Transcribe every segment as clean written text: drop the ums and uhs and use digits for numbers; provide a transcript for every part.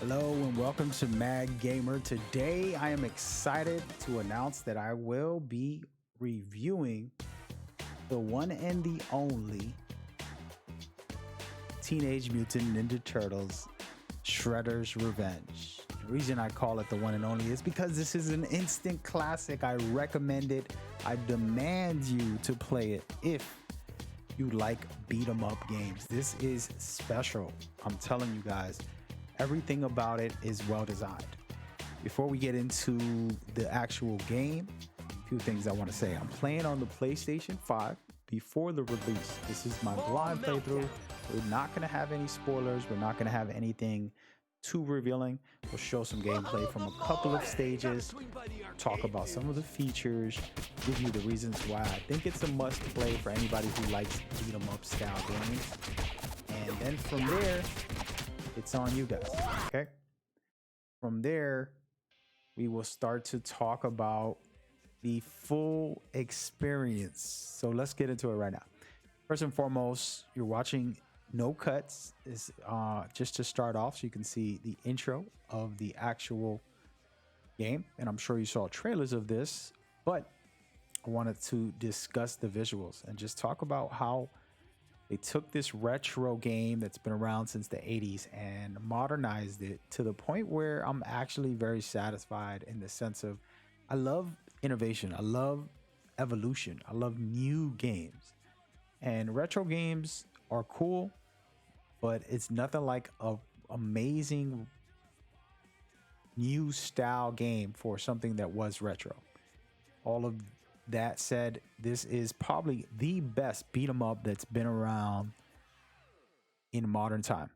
Hello and welcome to Mag Gamer. Today I am excited to announce that I will be reviewing the one and the only Teenage Mutant Ninja Turtles Shredder's Revenge. The reason I call it the one and only is because this is an instant classic. I recommend it. I demand you to play it if you like beat 'em up games. This is special. I'm telling you guys. Everything about it is well designed. Before we get into the actual game, a few things I want to say. I'm playing on the PlayStation 5 before the release. This is my blind playthrough. We're not going to have any spoilers. We're not going to have anything too revealing. We'll show some gameplay from a couple of stages, talk about some of the features, give you the reasons why I think it's a must play for anybody who likes beat 'em up style games. And then from there, it's on you guys. Okay, from there we will start to talk about the full experience. So let's get into it right now. First and foremost, you're watching no cuts. Is just to start off so you can see the intro of the actual game, and I'm sure you saw trailers of this, but I wanted to discuss the visuals and just talk about how they took this retro game that's been around since the 80s and modernized it to the point where I'm actually very satisfied, in the sense of I love innovation, I love evolution, I love new games. And retro games are cool, but it's nothing like a amazing new style game for something that was retro. All of that said, this is probably the best beat 'em up that's been around in modern time.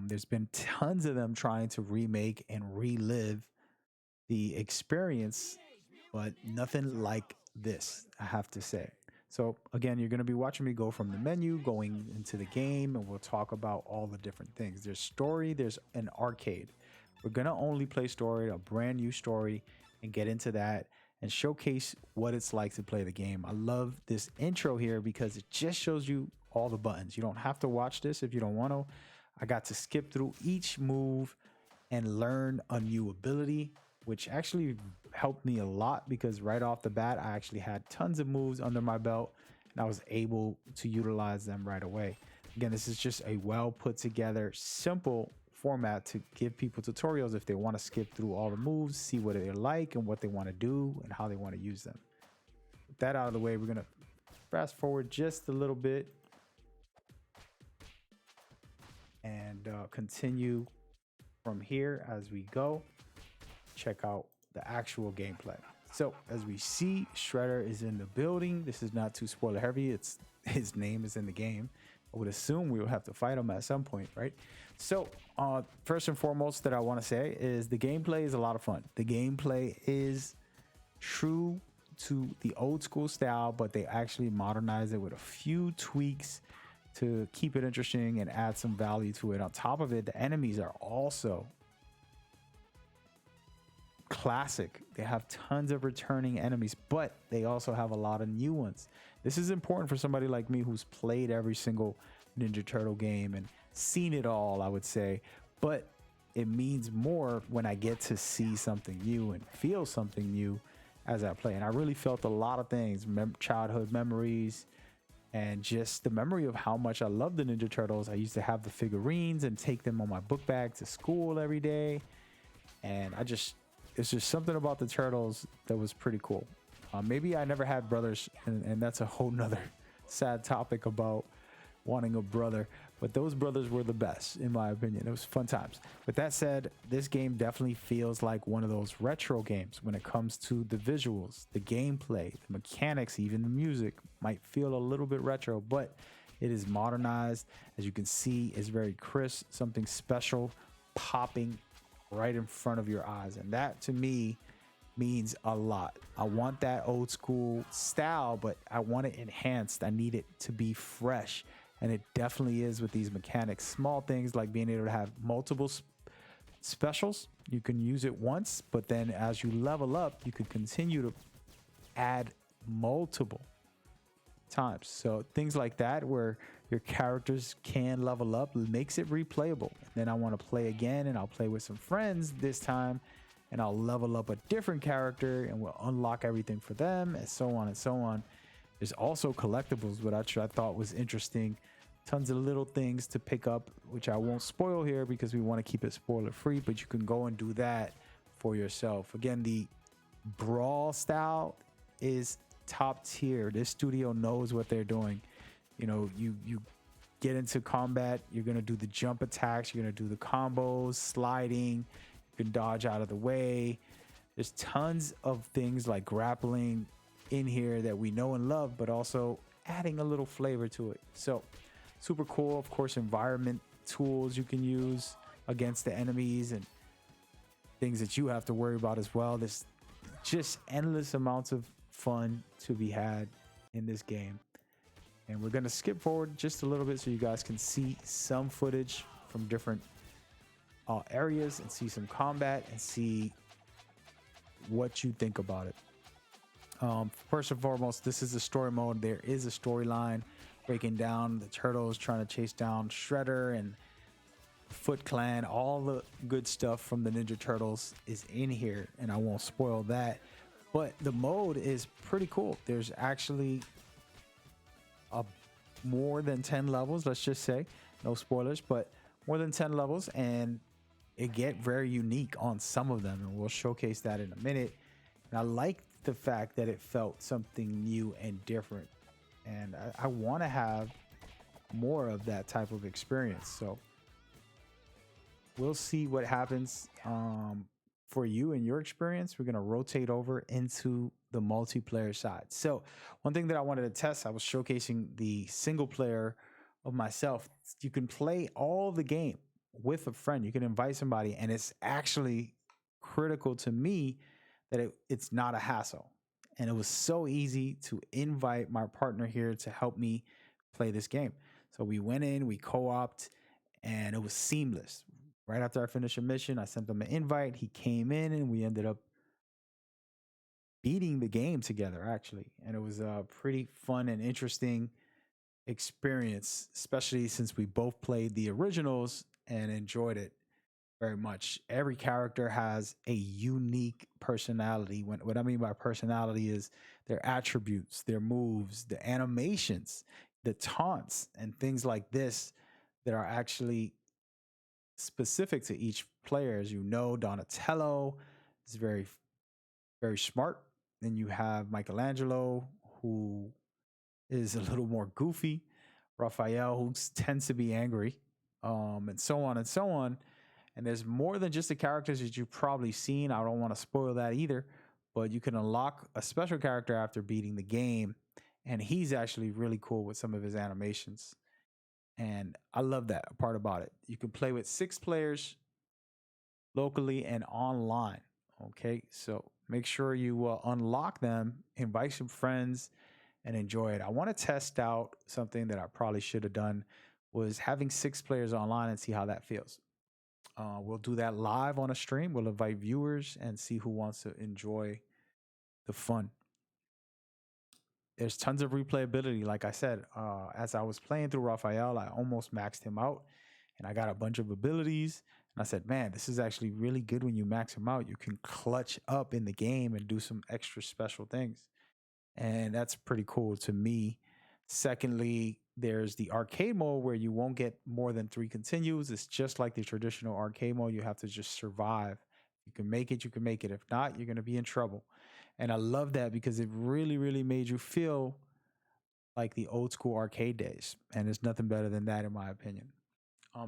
There's been tons of them trying to remake and relive the experience, but nothing like this, I have to say. So again, you're going to be watching me go from the menu going into the game, and we'll talk about all the different things. There's story, there's an arcade. We're going to only play story, a brand new story, and get into that and showcase what it's like to play the game. I love this intro here because it just shows you all the buttons. You don't have to watch this if you don't want to. I got to skip through each move and learn a new ability, which actually helped me a lot because right off the bat, I actually had tons of moves under my belt and I was able to utilize them right away. Again, this is just a well put together, simple format to give people tutorials if they want to skip through all the moves, see what they like and what they want to do and how they want to use them. With that out of the way, we're going to fast forward just a little bit and continue from here as we go. Check out the actual gameplay. So as we see, Shredder is in the building. This is not too spoiler heavy. It's his name is in the game. I would assume we will have to fight him at some point, right? So first and foremost that I want to say is the gameplay is a lot of fun. The gameplay is true to the old school style, but they actually modernize it with a few tweaks to keep it interesting and add some value to it. On top of it, the enemies are also classic. They have tons of returning enemies, but they also have a lot of new ones. This is important for somebody like me who's played every single Ninja Turtle game and seen it all, I would say, but it means more when I get to see something new and feel something new as I play. And I really felt a lot of things, childhood memories, and just the memory of how much I love the Ninja Turtles. I used to have the figurines and take them on my book bag to school every day, and it's just something about the Turtles that was pretty cool. Maybe I never had brothers, and that's a whole nother sad topic about wanting a brother, but those brothers were the best, in my opinion. It was fun times. With that said, this game definitely feels like one of those retro games when it comes to the visuals, the gameplay, the mechanics, even the music might feel a little bit retro, but it is modernized. As you can see, it's very crisp, something special popping right in front of your eyes, and that to me means a lot. I want that old school style, but I want it enhanced. I need it to be fresh, and it definitely is with these mechanics. Small things like being able to have multiple specials. You can use it once, but then as you level up, you can continue to add multiple times. So things like that, where Your characters can level up, makes it replayable. Then I want to play again, and I'll play with some friends this time, and I'll level up a different character, and we'll unlock everything for them, and so on and so on. There's also collectibles, which I thought was interesting. Tons of little things to pick up, which I won't spoil here because we want to keep it spoiler free, but you can go and do that for yourself. Again, the brawl style is top tier. This studio knows what they're doing. You know, you get into combat, you're going to do the jump attacks, you're going to do the combos, sliding, you can dodge out of the way. There's tons of things like grappling in here that we know and love, but also adding a little flavor to it. So super cool. Of course, environment tools you can use against the enemies and things that you have to worry about as well. There's just endless amounts of fun to be had in this game. And we're going to skip forward just a little bit so you guys can see some footage from different areas and see some combat and see what you think about it. First and foremost, this is a story mode. There is a storyline breaking down the turtles trying to chase down Shredder and Foot Clan. All the good stuff from the Ninja Turtles is in here, and I won't spoil that. But the mode is pretty cool. There's actually more than 10 levels, let's just say. No spoilers, but more than 10 levels, and it get very unique on some of them, and we'll showcase that in a minute. And I like the fact that it felt something new and different, and I want to have more of that type of experience. So we'll see what happens for you and your experience. We're going to rotate over into the multiplayer side. So one thing that I wanted to test, I was showcasing the single player of myself. You can play all the game with a friend. You can invite somebody, and it's actually critical to me that it's not a hassle. And it was so easy to invite my partner here to help me play this game. So we went in, we co-opted, and it was seamless. Right after I finished a mission, I sent him an invite. He came in, and we ended up beating the game together, actually. And it was a pretty fun and interesting experience, especially since we both played the originals and enjoyed it very much. Every character has a unique personality. What I mean by personality is their attributes, their moves, the animations, the taunts, and things like this that are actually specific to each player. As you know, Donatello is very, very smart. Then you have Michelangelo, who is a little more goofy. Raphael, who tends to be angry, and so on and so on. And there's more than just the characters that you've probably seen. I don't want to spoil that either, but you can unlock a special character after beating the game. And he's actually really cool with some of his animations. And I love that part about it. You can play with 6 players locally and online. Okay, so make sure you unlock them, invite some friends, and enjoy it. I want to test out something that I probably should have done, was having 6 players online and see how that feels. We'll do that live on a stream. We'll invite viewers and see who wants to enjoy the fun. There's tons of replayability. Like I said, as I was playing through Raphael, I almost maxed him out, and I got a bunch of abilities. And I said, man, this is actually really good when you max him out. You can clutch up in the game and do some extra special things. And that's pretty cool to me. Secondly, there's the arcade mode where you won't get more than 3 continues. It's just like the traditional arcade mode. You have to just survive. You can make it, you can make it. If not, you're going to be in trouble. And I love that because it really, really made you feel like the old school arcade days. And there's nothing better than that, in my opinion.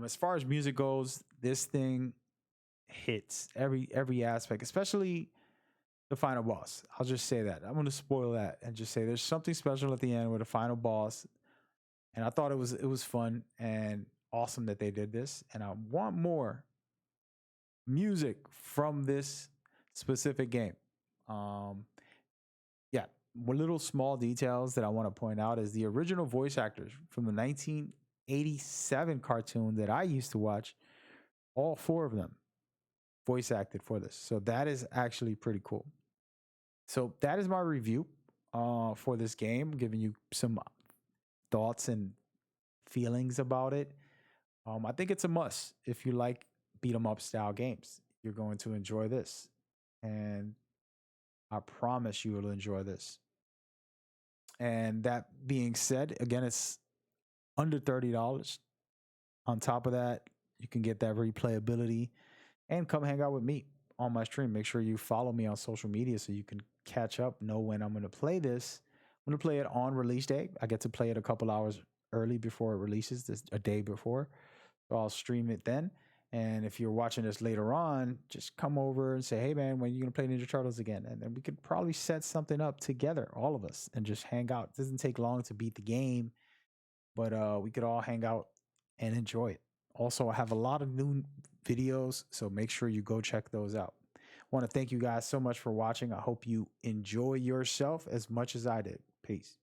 As far as music goes, this thing hits every aspect, especially the final boss. I'll just say that. I'm going to spoil that and just say there's something special at the end with the final boss. And I thought it was fun and awesome that they did this. And I want more music from this specific game. Yeah, one little small details that I want to point out is the original voice actors from the 1987 cartoon that I used to watch. All 4 of them voice acted for this. So that is actually pretty cool. So that is my review for this game, giving you some thoughts and feelings about it. I think it's a must. If you like beat 'em up style games, you're going to enjoy this. And I promise you will enjoy this. And that being said, again, it's under $30. On top of that, you can get that replayability and come hang out with me on my stream. Make sure you follow me on social media so you can catch up, know when I'm going to play this. I'm going to play it on release day. I get to play it a couple hours early before it releases, this a day before. So I'll stream it then. And if you're watching this later on, just come over and say, hey, man, when are you going to play Ninja Turtles again? And then we could probably set something up together, all of us, and just hang out. It doesn't take long to beat the game, but we could all hang out and enjoy it. Also, I have a lot of new videos, so make sure you go check those out. I want to thank you guys so much for watching. I hope you enjoy yourself as much as I did. Peace.